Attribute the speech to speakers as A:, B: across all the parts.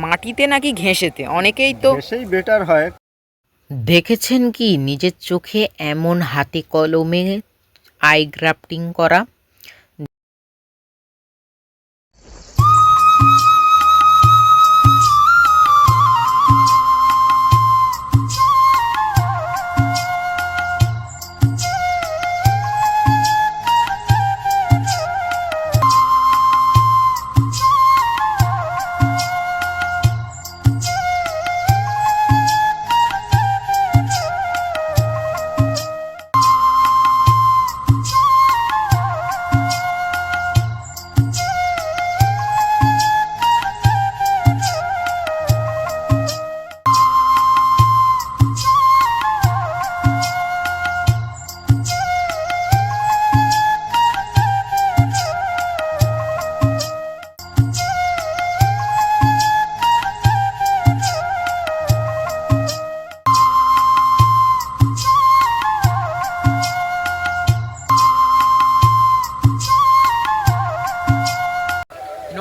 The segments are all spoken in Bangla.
A: মাটিতে নাকি ঘেঁষেতে? অনেকেই তো
B: ঘেঁষেই বেটার হয়।
A: দেখেছেন কি নিজের চোখে এমন হাতে কলমে আই গ্রাফটিং করা?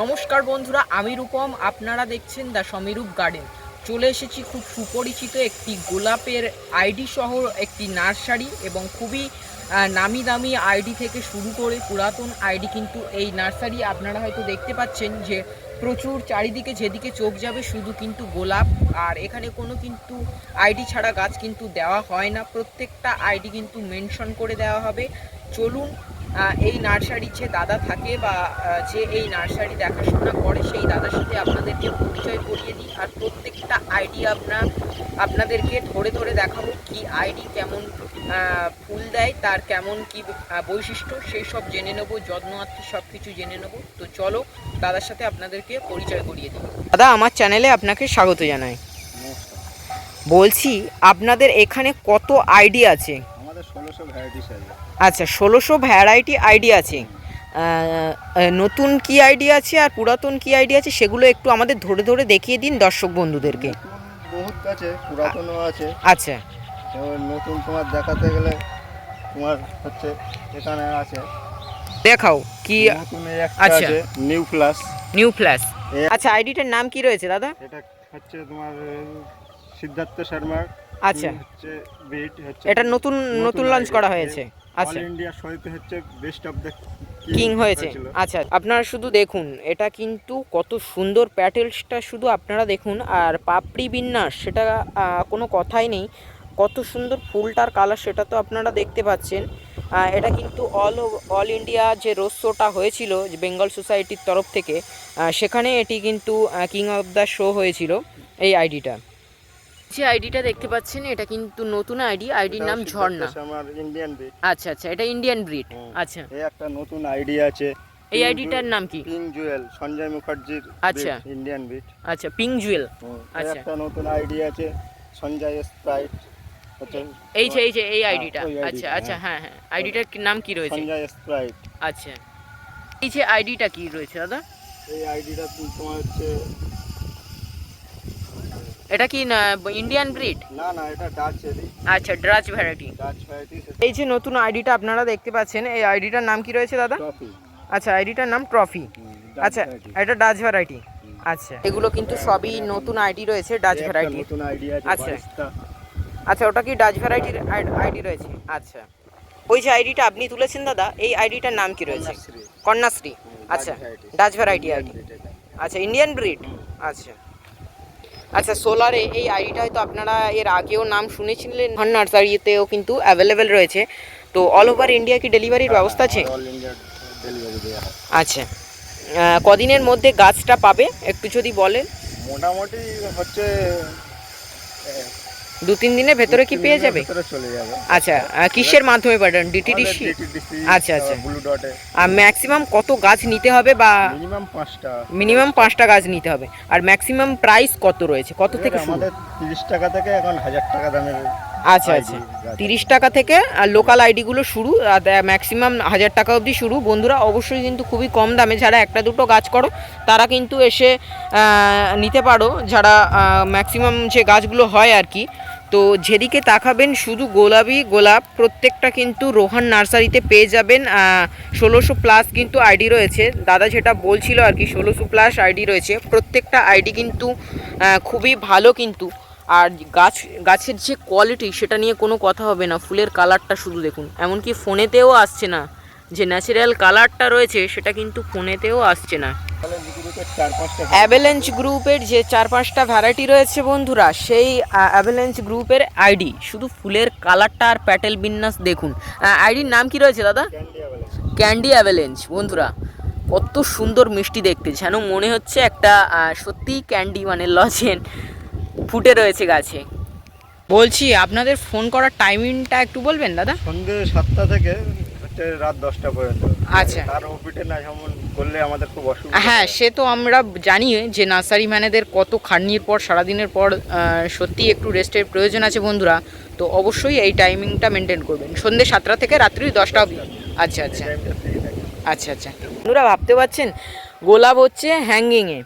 A: নমস্কার বন্ধুরা, আমি রূপম, আপনারা দেখছেন দ্য সমীরূপ গার্ডেন। চলে এসেছি খুব সুপরিচিত একটি গোলাপের আইডি সহ একটি নার্সারি, এবং খুবই নামি দামি আইডি থেকে শুরু করে পুরাতন আইডি কিন্তু এই নার্সারি। আপনারা হয়তো দেখতে পাচ্ছেন যে প্রচুর চারিদিকে যেদিকে চোখ যাবে শুধু কিন্তু গোলাপ, আর এখানে কোনো কিন্তু আইডি ছাড়া গাছ কিন্তু দেওয়া হয় না, প্রত্যেকটা আইডি কিন্তু মেনশন করে দেওয়া হবে। চলুন এই নার্সারি যে দাদা থাকে বা যে এই নার্সারি দেখাশোনা করে সেই দাদার সাথে আপনাদেরকে পরিচয় করিয়ে দিই, আর প্রত্যেকটা আইডি আপনাদেরকে ধরে ধরে দেখাবো কি আইডি কেমন ফুল দেয়, তার কেমন কি বৈশিষ্ট্য, সেই সব জেনে নেবো, যত্ন আত্মি সব কিছু জেনে নেবো। তো চলো দাদার সাথে আপনাদেরকে পরিচয় করিয়ে দিই। দাদা, আমার চ্যানেলে আপনাকে স্বাগত জানাই। বলছি আপনাদের এখানে কত আইডি আছে?
B: আমাদের 1600 ভ্যারাইটিস আছে।
A: আচ্ছা, 1600 ভ্যারাইটি আইডি আছে। নতুন কি আইডি আছে আর পুরাতন কি আইডি আছে সেগুলো একটু আমাদের ধরে ধরে দেখিয়ে দিন দর্শক বন্ধুদেরকে।
B: বহুত আছে, পুরাতনও আছে।
A: আচ্ছা,
B: নতুন তোমার দেখাতে গেলে তোমার হচ্ছে এখানে আছে,
A: দেখাও কি।
B: নতুন একটা
A: আচ্ছা,
B: আছে নিউ প্লাস।
A: New plus. আচ্ছা, আইডিটার নাম কি রয়েছে দাদা?
B: এটা হচ্ছে তোমার সিদ্ধার্থ শর্মার।
A: আচ্ছা,
B: হচ্ছে বিট হচ্ছে
A: এটা নতুন নতুন লঞ্চ করা হয়েছে। আচ্ছা,
B: অল ইন্ডিয়া শোতে হচ্ছে বেস্ট অফ দ্য
A: কিং হয়েছে। আচ্ছা, আপনারা শুধু দেখুন, এটা কিন্তু কত সুন্দর প্যাটেলসটা শুধু আপনারা দেখুন, আর পাপড়ি বিন্যাস সেটা কোনো কথাই নেই। কত সুন্দর ফুলটার কালার সেটা তো আপনারা দেখতে পাচ্ছেন। এটা কিন্তু অল ইন্ডিয়া যে রোজ শোটা হয়েছিল যে বেঙ্গল সোসাইটির তরফ থেকে, সেখানে এটি কিন্তু কিং অফ দ্য শো হয়েছিল এই আইডিটা। যে আইডিটা দেখতে পাচ্ছেন এটা কিন্তু নতুন আইডির নাম ঝর্ণা।
B: আমার ইন্ডিয়ান ব্রিড।
A: আচ্ছা আচ্ছা, এটা ইন্ডিয়ান ব্রিড। আচ্ছা,
B: এই একটা নতুন আইডি আছে।
A: এই আইডিটার নাম কি?
B: পিঙ্ক জুয়েল, সঞ্জয় মুখার্জির।
A: আচ্ছা,
B: ইন্ডিয়ান ব্রিড।
A: আচ্ছা, পিঙ্ক জুয়েল। আচ্ছা,
B: একটা নতুন আইডি আছে সঞ্জয় স্প্রাইট।
A: এই আইডিটা। আচ্ছা আচ্ছা, হ্যাঁ হ্যাঁ, আইডিটার নাম কি রয়েছে?
B: সঞ্জয় স্প্রাইট।
A: আচ্ছা, এই যে আইডিটা কি রয়েছে দাদা?
B: এই আইডিটা তোমার হচ্ছে,
A: এটা কি ইন্ডিয়ান ব্রিড?
B: না না, এটা ডাচ এরি।
A: আচ্ছা, ডাচ ভ্যারাইটি।
B: Dutch variety.
A: এই যে নতুন আইডিটা আপনারা দেখতে পাচ্ছেন, এই আইডিটার নাম কি রয়েছে দাদা?
B: ট্রফি।
A: আচ্ছা, আইডিটার নাম ট্রফি। আচ্ছা, এটা ডাচ ভ্যারাইটি। আচ্ছা, এগুলো কিন্তু সবই নতুন আইডি রয়েছে ডাচ ভ্যারাইটি।
B: নতুন আইডি আছে।
A: আচ্ছা আচ্ছা, ওটা কি ডাচ ভ্যারাইটির আইডি রয়েছে? আচ্ছা, ওই যে আইডিটা আপনি তুলেছেন দাদা, এই আইডিটার নাম কি রয়েছে? কন্যাশ্রী। আচ্ছা, ডাচ ভ্যারাইটি আইডি। আচ্ছা, ইন্ডিয়ান ব্রিড। আচ্ছা আচ্ছা, সোলারে এই আইডিটা হয়তো আপনারা এর আগেও নাম শুনেছিলেন, নার্সারিতেও কিন্তু অ্যাভেলেবেল রয়েছে। তো অল ওভার ইন্ডিয়া কি ডেলিভারির ব্যবস্থা আছে?
B: অল ইন্ডিয়া ডেলিভারি দেওয়া হয়।
A: আচ্ছা, কদিনের মধ্যে গাছটা পাবে একটু যদি বলেন?
B: মোটামুটি হচ্ছে
A: 2-3 দিনের ভেতরে কি পেয়ে যাবে?
B: চলে যাবে।
A: আচ্ছা, কিসের মাধ্যমে পাঠান? ডিটিডিসি? আচ্ছা আচ্ছা,
B: ব্লু ডটে।
A: আর ম্যাক্সিমাম কত গাছ নিতে হবে? বা মিনিমাম 5টা গাছ নিতে হবে। আর ম্যাক্সিমাম প্রাইস কত রয়েছে, কত থেকে শুরু?
B: আমাদের 30 টাকা থেকে এখন 1000 টাকা দামের।
A: আচ্ছা আচ্ছা, 30 টাকা থেকে আর লোকাল আইডিগুলো শুরু, ম্যাক্সিমাম 1000 টাকা অবধি শুরু। বন্ধুরা অবশ্যই কিন্তু খুবই কম দামে, যারা একটা দুটো গাছ করো তারা কিন্তু এসে নিতে পারো, যারা ম্যাক্সিমাম যে গাছগুলো হয় আর কি। তো যেদিকে তাকাবেন শুধু গোলাপই গোলাপ, প্রত্যেকটা কিন্তু রোহান নার্সারিতে পেয়ে যাবেন। 1600+ কিন্তু আইডি রয়েছে, দাদা যেটা বলছিল আর কি, 1600+ আইডি রয়েছে। প্রত্যেকটা আইডি কিন্তু খুবই ভালো কিন্তু। আর গাছের যে কোয়ালিটি সেটা নিয়ে কোনো কথা হবে না। ফুলের কালারটা শুধু দেখুন, এমনকি ফোনেতেও আসছে না, যে ন্যাচারাল কালারটা রয়েছে সেটা কিন্তু ফোনেতেও আসছে না। অ্যাভেলেঞ্চ গ্রুপের যে 4-5টা ভ্যারাইটি রয়েছে বন্ধুরা, সেই অ্যাভেলেঞ্চ গ্রুপের আইডি, শুধু ফুলের কালারটা আর প্যাটেল বিন্যাস দেখুন। আইডির নাম কি রয়েছে দাদা? Candy avalanche. বন্ধুরা কত সুন্দর মিষ্টি দেখতে, যেন মনে হচ্ছে একটা সত্যিই ক্যান্ডি মানে লজেন ফুটে রয়েছে গাছে। বলছি আপনাদের ফোন করার টাইমিংটা একটু বলবেন দাদা?
B: সন্ধ্যে 7টা থেকে হচ্ছে রাত 10টা পর্যন্ত।
A: আচ্ছা,
B: তার ওপিটে না যেমন করলে আমাদের খুব অসুবিধা।
A: হ্যাঁ সে তো আমরা জানি যে নার্সারি ম্যানেদের কত খাটনির পর, সারাদিনের পর সত্যি একটু রেস্টের প্রয়োজন আছে বন্ধুরা। তো অবশ্যই এই টাইমিংটা মেনটেন করবেন, সন্ধ্যে 7টা থেকে রাত্রি 10টা অবধি। আচ্ছা আচ্ছা আচ্ছা আচ্ছা। বন্ধুরা ভাবতে পারছেন গোলাপ হচ্ছে হ্যাঙ্গিংয়ে,